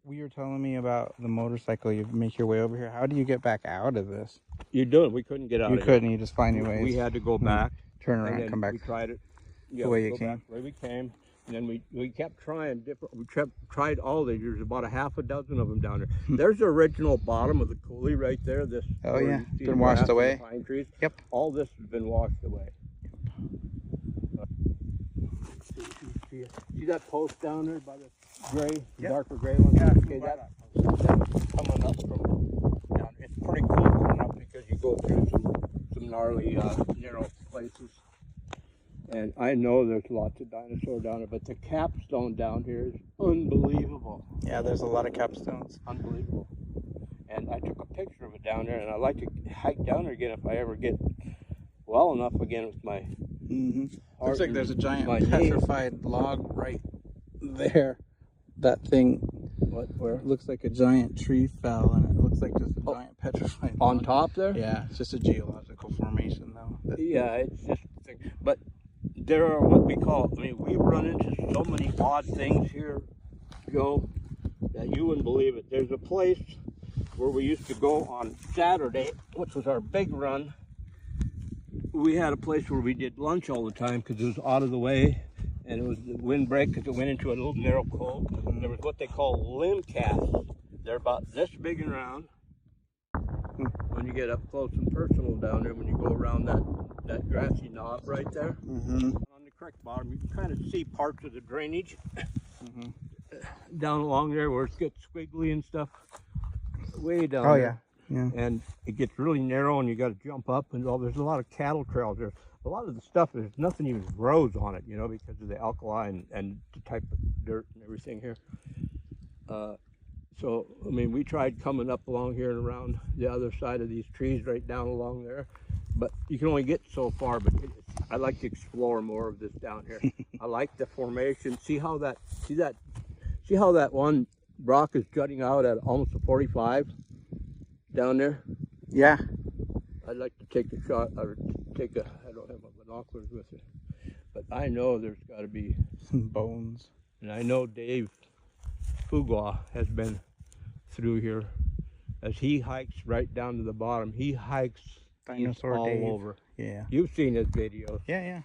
we were telling me about the motorcycle. You make your way over here. How do you get back out of this? You do it. We couldn't get out You of couldn't. here. You just find your ways. We had to go back. Turn around and and come back. We tried it. The way you go came. Back the way we came. And then we kept trying different. We tried all these. There's about a half a dozen of them down there. There's the original bottom of the coulee right there. This. Oh yeah, been washed away. Pine trees. Yep. All this has been washed away. See that post down there by the gray, darker gray one? Yeah. Okay, that's coming up from down. It's pretty cool coming up because you go through some gnarly, narrow places. And I know there's lots of dinosaur down there, but the capstone down here is unbelievable. Yeah, there's a lot of capstones. Unbelievable. And I took a picture of it down there, and I'd like to hike down there again if I ever get well enough again with my Looks like there's a giant petrified log right there. That thing. What? Where? Looks like a giant tree fell, and it looks like just a giant petrified on log. top there? Yeah, it's just a geological formation though. Yeah, it's just a thing. But there are what we call, I mean, we've run into so many odd things here, Joe, that you wouldn't believe it. There's a place where we used to go on Saturday, which was our big run. We had a place where we did lunch all the time because it was out of the way, and it was the windbreak because it went into a little narrow cove. There was what they call limb casts. They're about this big and round. When you get up close and personal down there, when you go around that grassy knob right there, on the creek bottom, you can kind of see parts of the drainage down along there where it gets squiggly and stuff. Way down there. Yeah. And it gets really narrow, and you got to jump up, and there's a lot of cattle trails there. A lot of the stuff, there's nothing even grows on it, you know, because of the alkali and the type of dirt and everything here. So, I mean, we tried coming up along here and around the other side of these trees right down along there, but you can only get so far. But I like to explore more of this down here. I like the formation. See how that one rock is jutting out at almost a 45 down there? Yeah. I'd like to take a shot, or I don't have my binoculars with me, but I know there's got to be some bones. And I know Dave Fugua has been through here. As he hikes right down to the bottom, he hikes Dinosaur all Dave. over. Yeah. You've seen his videos. Yeah, yeah.